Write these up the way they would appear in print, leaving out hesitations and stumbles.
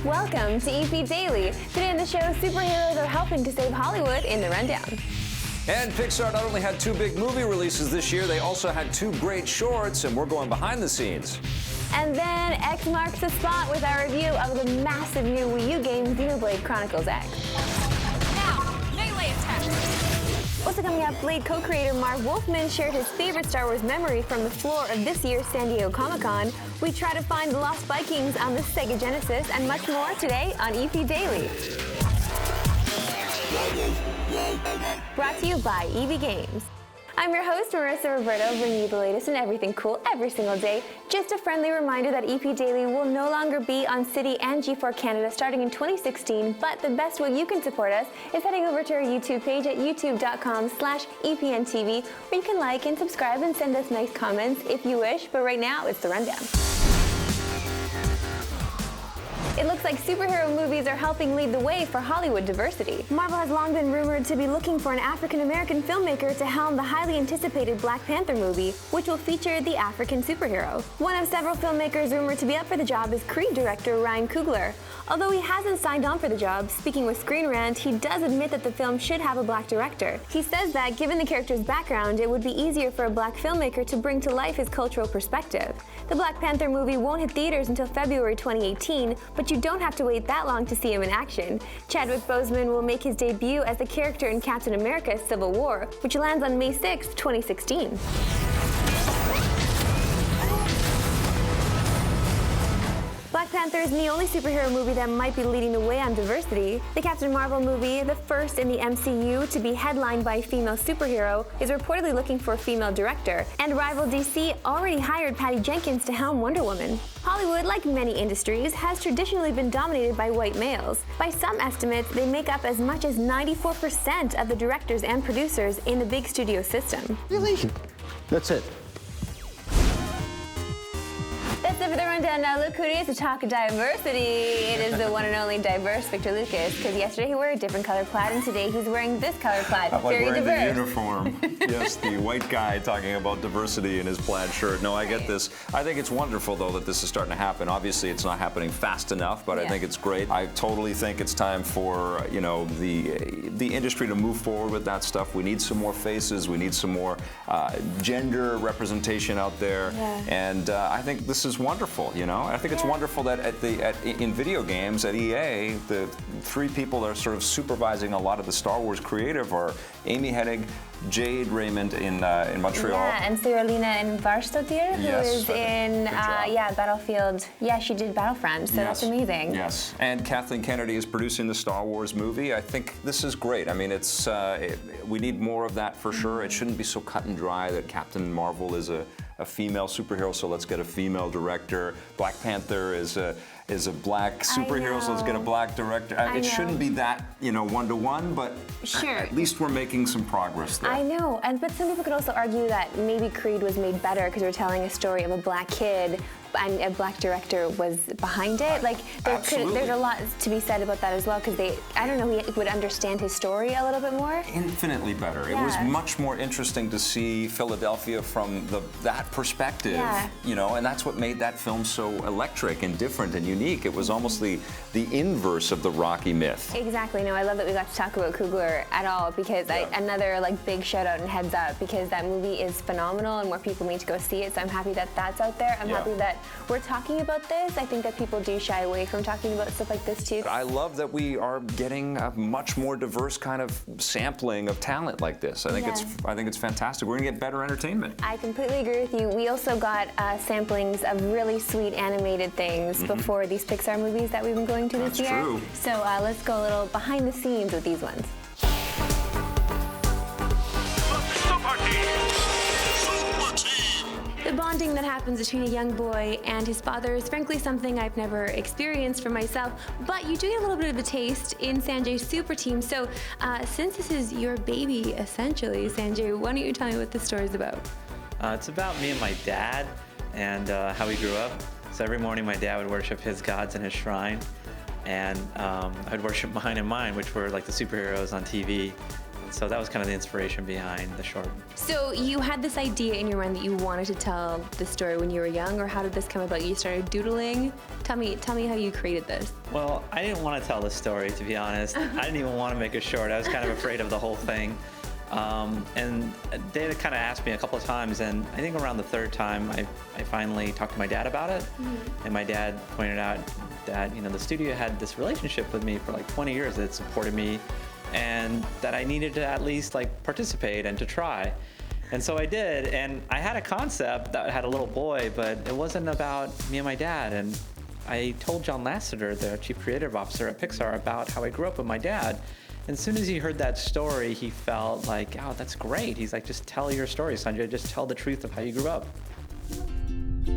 Welcome to EP Daily. Today on the show, superheroes are helping to save Hollywood in the rundown. And Pixar not only had 2 big movie releases this year, they also had 2 great shorts, and we're going behind the scenes. And then X marks the spot with our review of the massive new Wii U game, Xenoblade Chronicles X. Now, melee attack. Also coming up, Blade co-creator Marv Wolfman shared his favorite Star Wars memory from the floor of this year's San Diego Comic-Con. We try to find the Lost Vikings on the Sega Genesis and much more today on EP Daily. Brought to you by EB Games. I'm your host, Marissa Roberto, bringing you the latest in everything cool every single day. Just a friendly reminder that EP Daily will no longer be on City and G4 Canada starting in 2016, but the best way you can support us is heading over to our YouTube page at youtube.com/EPNTV, where you can like and subscribe and send us nice comments if you wish, but right now it's the rundown. It looks like superhero movies are helping lead the way for Hollywood diversity. Marvel has long been rumored to be looking for an African-American filmmaker to helm the highly anticipated Black Panther movie, which will feature the African superhero. One of several filmmakers rumored to be up for the job is Creed director Ryan Coogler. Although he hasn't signed on for the job, speaking with Screen Rant, he does admit that the film should have a black director. He says that, given the character's background, it would be easier for a black filmmaker to bring to life his cultural perspective. The Black Panther movie won't hit theaters until February 2018, but you don't have to wait that long to see him in action. Chadwick Boseman will make his debut as the character in Captain America: Civil War, which lands on May 6, 2016. Black Panther isn't the only superhero movie that might be leading the way on diversity. The Captain Marvel movie, the first in the MCU to be headlined by a female superhero, is reportedly looking for a female director, and rival DC already hired Patty Jenkins to helm Wonder Woman. Hollywood, like many industries, has traditionally been dominated by white males. By some estimates, they make up as much as 94% of the directors and producers in the big studio system. Really? That's it. That's it for the rundown. Now look who it is to talk diversity. It is the one and only diverse Victor Lucas, because yesterday he wore a different color plaid and today he's wearing this color plaid. I'm like Very wearing diverse. the uniform. Yes, the white guy talking about diversity in his plaid shirt. No, I get this. I think it's wonderful, though, that this is starting to happen. Obviously, it's not happening fast enough, but I think it's great. I totally think it's time for, you know, the industry to move forward with that stuff. We need some more faces. We need some more gender representation out there. Yeah. And I think this is wonderful, you know? I think it's wonderful that in video games at EA, the 3 people that are sort of supervising a lot of the Star Wars creative are Amy Hennig, Jade Raymond in Montreal. Yeah, and Saralina in Varstotir, who is in Battlefield. Yeah, she did Battlefront, so that's amazing. Yes, and Kathleen Kennedy is producing the Star Wars movie. I think this is great. I mean, it's we need more of that for sure. It shouldn't be so cut and dry that Captain Marvel is a female superhero, so let's get a female director. Black Panther is a black superhero, so let's get a black director. It shouldn't be that, you know, one-to-one, but at least we're making some progress there. I know, but some people could also argue that maybe Creed was made better because we're telling a story of a black kid and a black director was behind it. Like, there's a lot to be said about that as well, because I don't know, he would understand his story a little bit more. Infinitely better. Yeah. It was much more interesting to see Philadelphia from that perspective, you know, and that's what made that film so electric and different and unique. It was almost the inverse of the Rocky myth. Exactly. No, I love that we got to talk about Coogler at all, because another like big shout out and heads up, because that movie is phenomenal and more people need to go see it. So I'm happy that that's out there. I'm happy that we're talking about this. I think that people do shy away from talking about stuff like this too. I love that we are getting a much more diverse kind of sampling of talent like this. I think it's fantastic. We're gonna get better entertainment. I completely agree with you. We also got samplings of really sweet animated things before these Pixar movies that we've been going to this year. That's true. So let's go a little behind the scenes with these ones. The bonding that happens between a young boy and his father is frankly something I've never experienced for myself, but you do get a little bit of a taste in Sanjay's Super Team. So since this is your baby, essentially, Sanjay, why don't you tell me what this story is about? It's about me and my dad and how we grew up. So every morning my dad would worship his gods in his shrine, and I'd worship mine and mine, which were like the superheroes on TV. So that was kind of the inspiration behind the short. So you had this idea in your mind that you wanted to tell the story when you were young, or how did this come about? You started doodling? Tell me how you created this. Well, I didn't want to tell the story, to be honest. I didn't even want to make a short. I was kind of afraid of the whole thing. And they had kind of asked me a couple of times, and I think around the third time, I finally talked to my dad about it. And my dad pointed out that, the studio had this relationship with me for like 20 years that supported me, and that I needed to at least like participate and to try. And so I did, and I had a concept that had a little boy, but it wasn't about me and my dad. And I told John Lasseter, the chief creative officer at Pixar, about how I grew up with my dad. And as soon as he heard that story, he felt like, oh, that's great. He's like, just tell your story, Sanjay. Just tell the truth of how you grew up.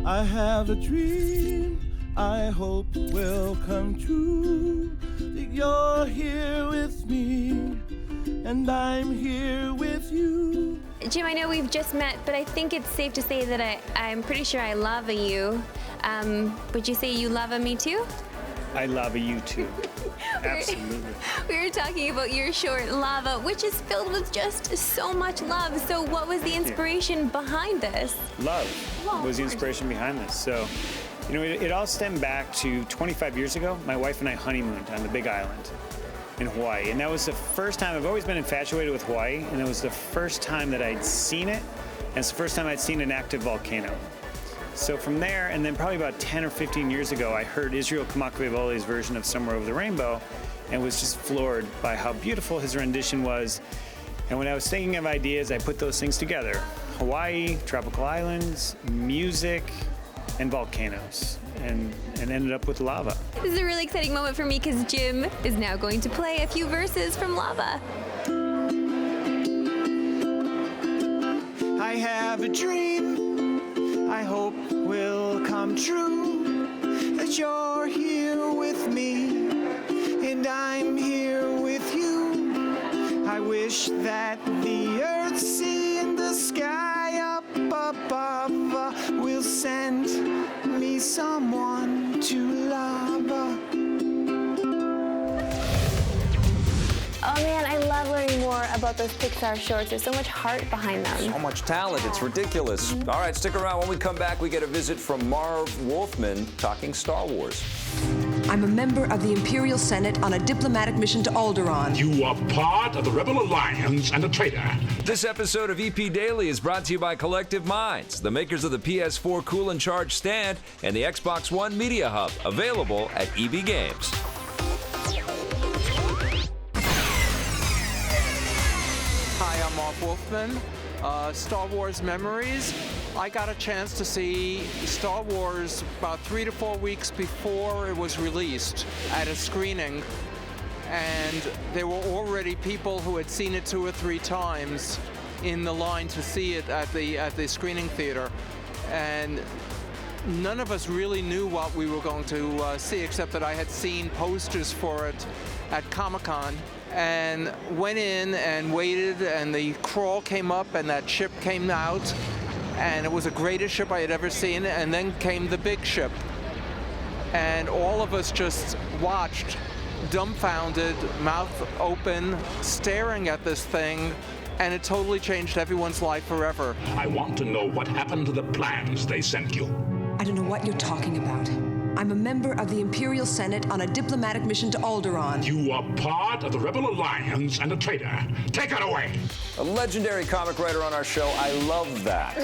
I have a dream I hope will come true. That you're here with me, and I'm here with you. Jim, I know we've just met, but I think it's safe to say that I'm pretty sure I love you. Would you say you love me too? I love you too. Absolutely. We were talking about your short, Lava, which is filled with just so much love. So what was the inspiration behind this? Love was the inspiration behind this. So, it all stemmed back to 25 years ago. My wife and I honeymooned on the Big Island in Hawaii. And that was the first time. I've always been infatuated with Hawaii, and it was the first time that I'd seen it. And it's the first time I'd seen an active volcano. So from there, and then probably about 10 or 15 years ago, I heard Israel Kamakawiwo'ole's version of Somewhere Over the Rainbow and was just floored by how beautiful his rendition was. And when I was thinking of ideas, I put those things together. Hawaii, tropical islands, music, and volcanoes, and ended up with Lava. This is a really exciting moment for me because Jim is now going to play a few verses from Lava. I have a dream I hope will come true, that you're here with me, and I'm here with you. I wish that the earth, sea, and the sky up above will send me someone to Lava. Oh man, I love learning more about those Pixar shorts. There's so much heart behind them. So much talent, it's ridiculous. All right, stick around. When we come back, we get a visit from Marv Wolfman talking Star Wars. I'm a member of the Imperial Senate on a diplomatic mission to Alderaan. You are part of the Rebel Alliance and a traitor. This episode of EP Daily is brought to you by Collective Minds, the makers of the PS4 Cool and Charge stand and the Xbox One Media Hub, available at EB Games. Hi, I'm Marv Wolfman. Star Wars Memories. I got a chance to see Star Wars about 3 to 4 weeks before it was released at a screening, and there were already people who had seen it 2 or 3 times in the line to see it at the screening theater, and none of us really knew what we were going to see, except that I had seen posters for it at Comic-Con. And went in and waited, and the crawl came up and that ship came out, and it was the greatest ship I had ever seen, and then came the big ship. And all of us just watched, dumbfounded, mouth open, staring at this thing, and it totally changed everyone's life forever. I want to know what happened to the plans they sent you. I don't know what you're talking about. I'm a member of the Imperial Senate on a diplomatic mission to Alderaan. You are part of the Rebel Alliance and a traitor. Take it away. A legendary comic writer on our show. I love that.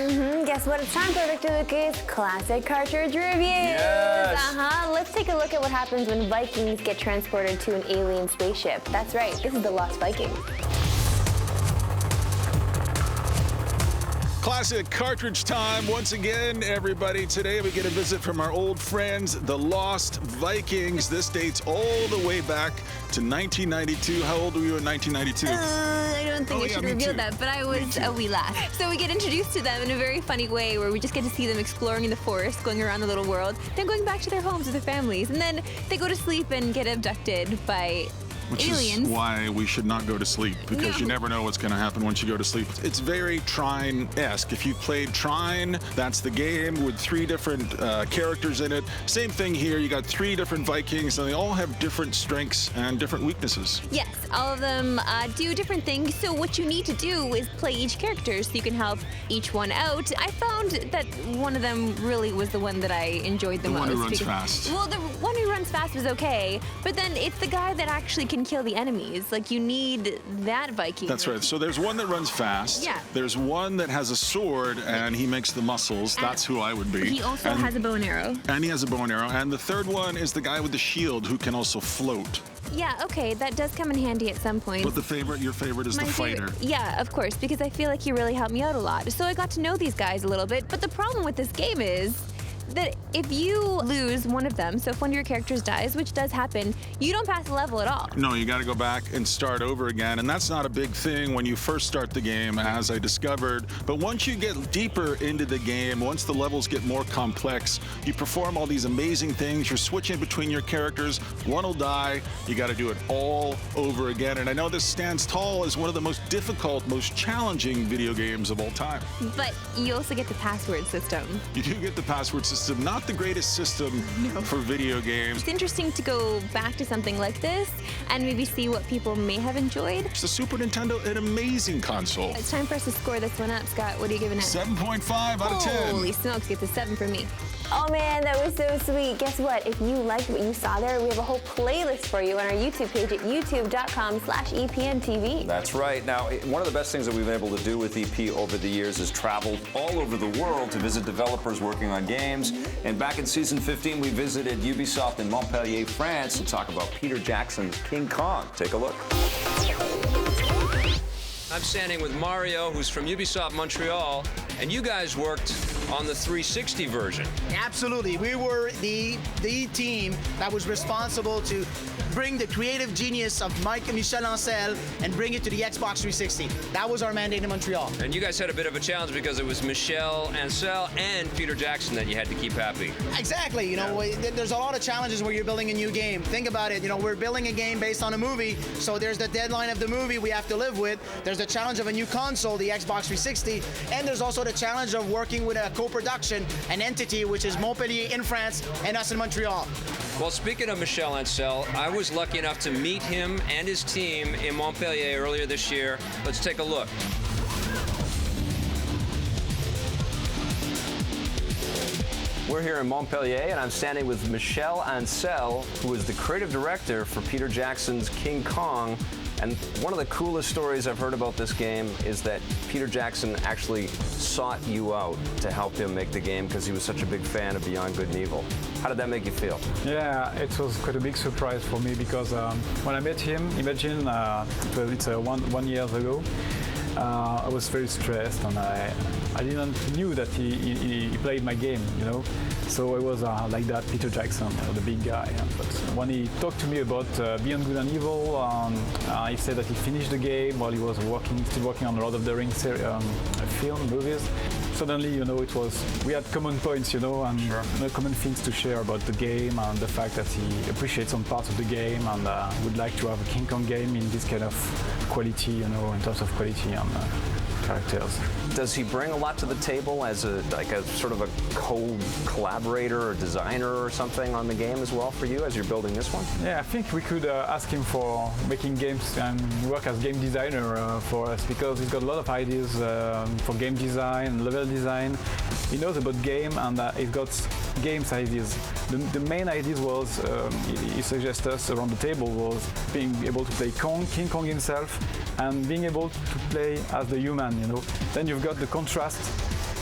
Guess what? It's time for Victor Lucas Classic Cartridge Reviews. Yes. Let's take a look at what happens when Vikings get transported to an alien spaceship. That's right. This is the Lost Vikings. Classic cartridge time once again, everybody. Today we get a visit from our old friends, the Lost Vikings. This dates all the way back to 1992. How old were you in 1992? I don't think I should reveal that, but I was a wee lass. So we get introduced to them in a very funny way where we just get to see them exploring in the forest, going around the little world, then going back to their homes with their families. And then they go to sleep and get abducted by Which aliens. is why we should not go to sleep, because you never know what's going to happen once you go to sleep. It's very Trine-esque. If you've played Trine, that's the game with 3 different characters in it. Same thing here. You got 3 different Vikings, and they all have different strengths and different weaknesses. Yes, all of them do different things. So what you need to do is play each character so you can help each one out. I found that one of them really was the one that I enjoyed the most. The one who runs fast. Well, the one who runs fast was okay, but then it's the guy that actually can kill the enemies. Like, you need that Viking. That's right. So there's one that runs fast. Yeah. There's one that has a sword, and he makes the muscles. That's who I would be. He also has a bow and arrow. And he has a bow and arrow. And the third one is the guy with the shield who can also float. Yeah, okay, that does come in handy at some point. But your favorite is the fighter. Yeah, of course, because I feel like he really helped me out a lot. So I got to know these guys a little bit. But the problem with this game is that if you lose one of them, so if one of your characters dies, which does happen, you don't pass the level at all. No, you got to go back and start over again, and that's not a big thing when you first start the game, as I discovered. But once you get deeper into the game, once the levels get more complex, you perform all these amazing things. You're switching between your characters. One will die. You got to do it all over again. And I know this stands tall as one of the most difficult, most challenging video games of all time. But you also get the password system. You do get the password system. Not the greatest system for video games. It's interesting to go back to something like this and maybe see what people may have enjoyed. It's the Super Nintendo, an amazing console. It's time for us to score this one up. Scott, what are you giving it? 7.5 out of 10. Holy smokes, gets a 7 from me. Oh man, that was so sweet. Guess what? If you liked what you saw there, we have a whole playlist for you on our YouTube page at youtube.com/EPNTV. That's right. Now, one of the best things that we've been able to do with EP over the years is travel all over the world to visit developers working on games. And back in season 15, we visited Ubisoft in Montpellier, France to talk about Peter Jackson's King Kong. Take a look. I'm standing with Mario, who's from Ubisoft Montreal, and you guys worked on the 360 version. Absolutely. We were the team that was responsible to bring the creative genius of Mike and Michel Ancel and bring it to the Xbox 360. That was our mandate in Montreal. And you guys had a bit of a challenge because it was Michel Ancel and Peter Jackson that you had to keep happy. Exactly. You know, there's a lot of challenges where you're building a new game. Think about it. You know, we're building a game based on a movie, so there's the deadline of the movie we have to live with. There's the challenge of a new console, the Xbox 360, and there's also the challenge of working with a co-production, an entity, which is Montpellier in France and us in Montreal. Well, speaking of Michel Ancel, I was lucky enough to meet him and his team in Montpellier earlier this year. Let's take a look. We're here in Montpellier, and I'm standing with Michel Ancel, who is the creative director for Peter Jackson's King Kong. And one of the coolest stories I've heard about this game is that Peter Jackson actually sought you out to help him make the game because he was such a big fan of Beyond Good and Evil. How did that make you feel? Yeah, it was quite a big surprise for me because when I met him, imagine it's 1 year ago, I was very stressed and I didn't knew that he played my game, you know. So I was like that, Peter Jackson, the big guy. But when he talked to me about Beyond Good and Evil, he said that he finished the game while he was still working on Lord of the Rings movies. Suddenly, you know, we had common points, you know, and common things to share about the game and the fact that he appreciates some parts of the game and would like to have a King Kong game in this kind of quality, you know, in terms of quality and characters. Does he bring a lot to the table as a sort of a co-collaborator or designer or something on the game as well for you as you're building this one? Yeah, I think we could ask him for making games and work as game designer for us because he's got a lot of ideas for game design, level design. He knows about game and he's got games ideas. The main ideas was, he suggested us around the table was being able to play King Kong himself and being able to play as the human, you know. Then you've got the contrast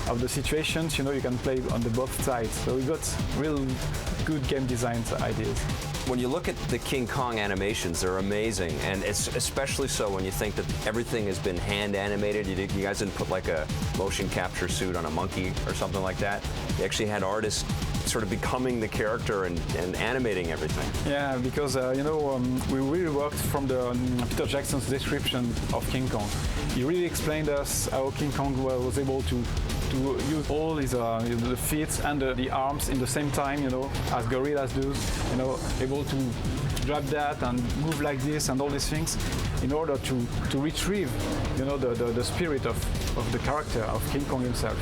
of the situations, you know, you can play on the both sides. So we got real good game design ideas. When you look at the King Kong animations, they're amazing, and it's especially so when you think that everything has been hand animated. You guys didn't put like a motion capture suit on a monkey or something like that. You actually had artists sort of becoming the character and animating everything. Yeah, because you know, we really worked from the Peter Jackson's description of King Kong. He really explained us how King Kong was able to to use all his the feet and the arms in the same time, as gorillas do, able to grab that and move like this and all these things in order to retrieve, the spirit of the character of King Kong himself,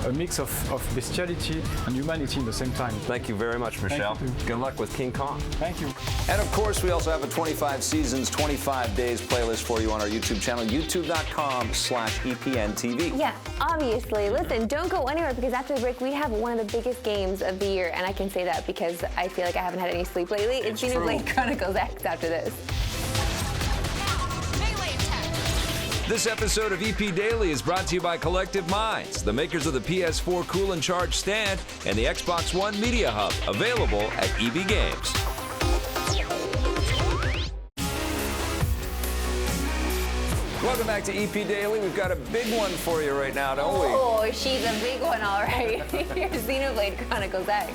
a mix of bestiality and humanity in the same time. Thank you very much, Michelle. Good luck with King Kong. Thank you. And of course, we also have a 25 seasons, 25 days playlist for you on our YouTube channel, youtube.com/EPNTV. Yeah, obviously. Listen, don't go anywhere because after the break, we have one of the biggest games of the year, and I can say that because I feel like I haven't had any sleep lately. It's Xenoblade Chronicles X after this. This episode of EP Daily is brought to you by Collective Minds, the makers of the PS4 Cool and Charge stand and the Xbox One Media Hub, available at EB Games. Welcome back to EP Daily. We've got a big one for you right now, don't we? Oh, she's a big one, all right. Here's Xenoblade Chronicles X.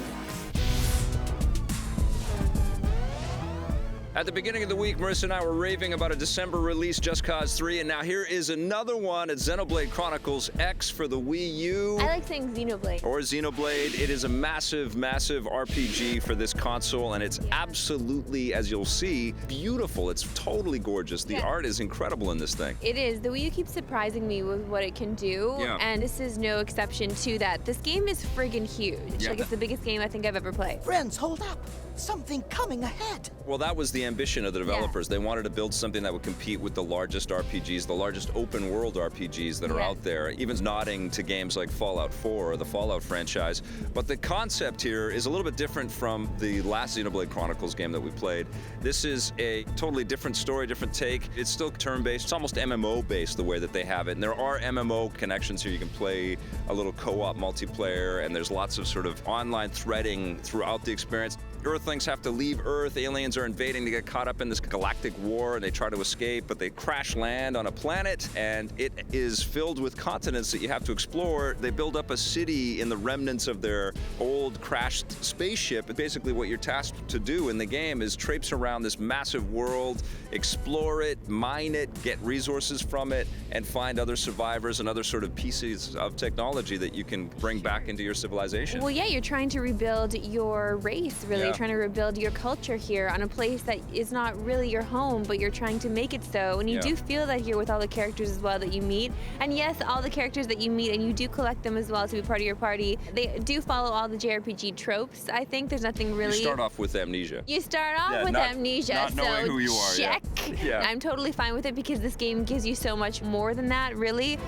At the beginning of the week, Marissa and I were raving about a December release, Just Cause 3, and now here is another one at Xenoblade Chronicles X for the Wii U. I like saying Xenoblade. Or Xenoblade. It is a massive, massive RPG for this console, and it's absolutely, as you'll see, beautiful. It's totally gorgeous. The art is incredible in this thing. It is. The Wii U keeps surprising me with what it can do, and this is no exception to that. This game is friggin' huge. Like, it's the biggest game I think I've ever played. Friends, hold up. Something coming ahead. Well, that was the ambition of the developers. They wanted to build something that would compete with the largest RPGs, the largest open world RPGs that are out there, even nodding to games like Fallout 4 or the Fallout franchise. But the concept here is a little bit different from the last Xenoblade Chronicles game that we played. This is a totally different story, different take. It's still turn-based. It's almost MMO-based the way that they have it. And there are MMO connections here. You can play a little co-op multiplayer, and there's lots of sort of online threading throughout the experience. Earthlings have to leave Earth. Aliens are invading to get caught up in this galactic war, and they try to escape, but they crash land on a planet, and it is filled with continents that you have to explore. They build up a city in the remnants of their old crashed spaceship. And basically what you're tasked to do in the game is traipse around this massive world, explore it, mine it, get resources from it, and find other survivors and other sort of pieces of technology that you can bring back into your civilization. Well, yeah, you're trying to rebuild your race, really. You're trying to rebuild your culture here on a place that is not really your home, but you're trying to make it so. And you do feel that here with all the characters as well that you meet. And yes, all the characters that you meet, and you do collect them as well to be part of your party, they do follow all the JRPG tropes. I think there's nothing really... You start off with amnesia. You start off with amnesia, not knowing who you are. Check. I'm totally fine with it because this game gives you so much more than that, really.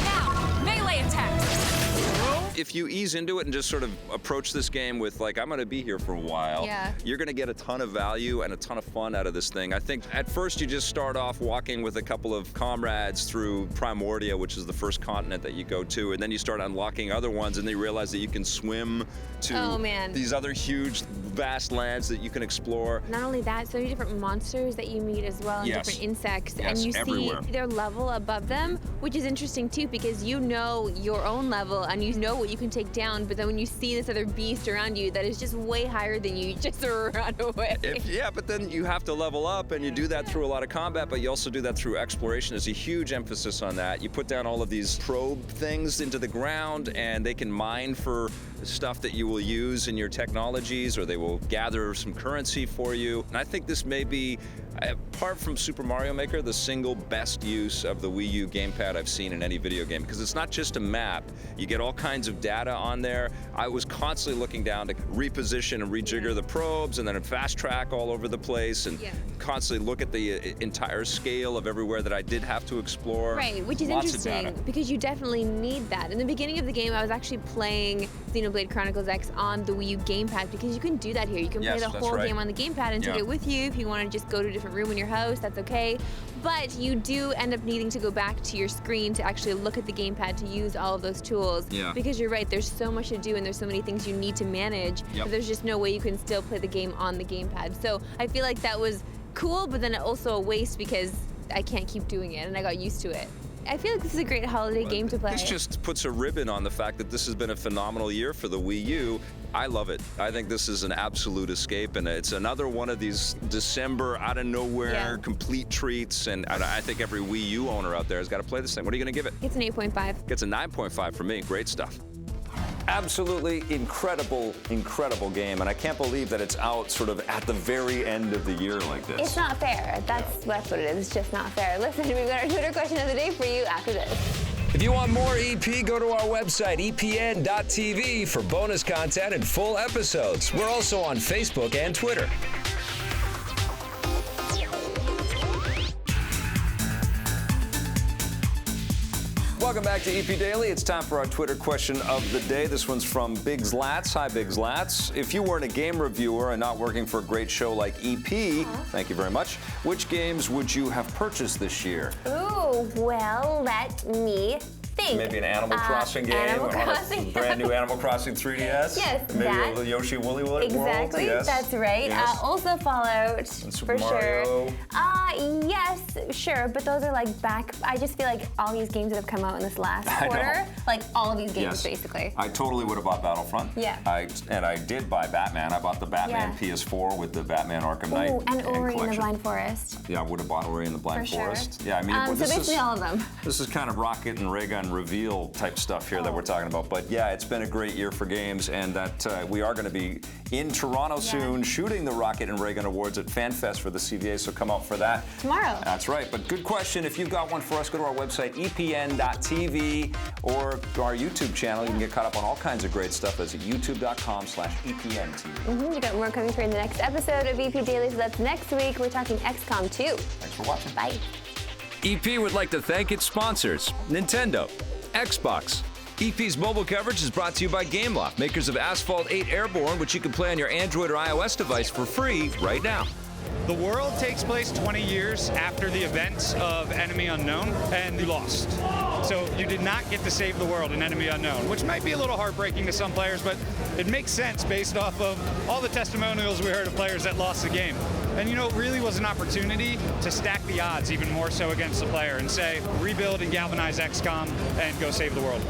Now, melee attacks. If you ease into it and just sort of approach this game with like, I'm gonna be here for a while, you're gonna get a ton of value and a ton of fun out of this thing. I think at first you just start off walking with a couple of comrades through Primordia, which is the first continent that you go to, and then you start unlocking other ones, and then you realize that you can swim to these other huge, vast lands that you can explore. Not only that, so many different monsters that you meet as well, and different insects, and you see their level above them, which is interesting too, because you know your own level and you know what you can take down, but then when you see this other beast around you that is just way higher than you just run away. But then you have to level up, and you do that through a lot of combat, but you also do that through exploration. There's a huge emphasis on that. You put down all of these probe things into the ground, and they can mine for stuff that you will use in your technologies, or they will gather some currency for you. And I think this may be, apart from Super Mario Maker, the single best use of the Wii U gamepad I've seen in any video game, because it's not just a map. You get all kinds of data on there. I was constantly looking down to reposition and rejigger the probes, and then fast track all over the place, and constantly look at the entire scale of everywhere that I did have to explore. Right, which is interesting, because you definitely need that. In the beginning of the game, I was actually playing Xenoblade Chronicles X on the Wii U gamepad, because you can do that here. You can play the whole game on the gamepad and take it with you. If you want to just go to a different room in your house, that's okay. But you do end up needing to go back to your screen to actually look at the gamepad to use all of those tools. Because you're right, there's so much to do and there's so many things you need to manage that there's just no way you can still play the game on the gamepad. So I feel like that was cool, but then also a waste because I can't keep doing it and I got used to it. I feel like this is a great holiday game to play. This just puts a ribbon on the fact that this has been a phenomenal year for the Wii U. I love it. I think this is an absolute escape, and it's another one of these December out of nowhere complete treats. And I think every Wii U owner out there has got to play this thing. What are you going to give it? It's an 8.5. It's a 9.5 for me. Great stuff. Absolutely incredible, incredible game, and I can't believe that it's out sort of at the very end of the year like this. It's not fair. That's what it is. It's just not fair. Listen, we've got our Twitter question of the day for you after this. If you want more EP, go to our website, epn.tv, for bonus content and full episodes. We're also on Facebook and Twitter. Welcome back to EP Daily. It's time for our Twitter question of the day. This one's from Biggs Lats. Hi, Biggs Lats. If you weren't a game reviewer and not working for a great show like EP, thank you very much, which games would you have purchased this year? Ooh, well, let me think. Maybe an Animal Crossing game? Animal Crossing. A brand new Animal Crossing 3DS? Yes, Maybe that. a Yoshi Woolly World? Exactly, Yes. that's right. Yes. Also Fallout, And for Super Mario. sure. Yes, sure, but those are like back. I just feel like all these games that have come out in this last I know. quarter, like all of these games Yes. basically. I totally would have bought Battlefront. Yeah. I did buy Batman. I bought the Batman PS4 with the Batman Arkham Knight Ooh, and Ori and the collection. Blind Forest. Yeah, I would have bought Ori and the Blind For sure. Forest. Yeah, I mean, So basically all of them. This is kind of rocket and ray gun reveal type stuff here that we're talking about. But yeah, it's been a great year for games, and that we are going to be in Toronto soon shooting the Rocket and Ray Gun Awards at FanFest for the CVA, so come out for that. Tomorrow. That's right, but good question. If you've got one for us, go to our website, epn.tv, or our YouTube channel. You can get caught up on all kinds of great stuff. That's at youtube.com/EPNTV. We got more coming for you in the next episode of EP Daily, so that's next week. We're talking XCOM 2. Thanks for watching. Bye. EP would like to thank its sponsors, Nintendo, Xbox. EP's mobile coverage is brought to you by Gameloft, makers of Asphalt 8 Airborne, which you can play on your Android or iOS device for free right now. The world takes place 20 years after the events of Enemy Unknown, and you lost. So you did not get to save the world in Enemy Unknown, which might be a little heartbreaking to some players, but it makes sense based off of all the testimonials we heard of players that lost the game. And you know, it really was an opportunity to stack the odds even more so against the player and say, rebuild and galvanize XCOM and go save the world.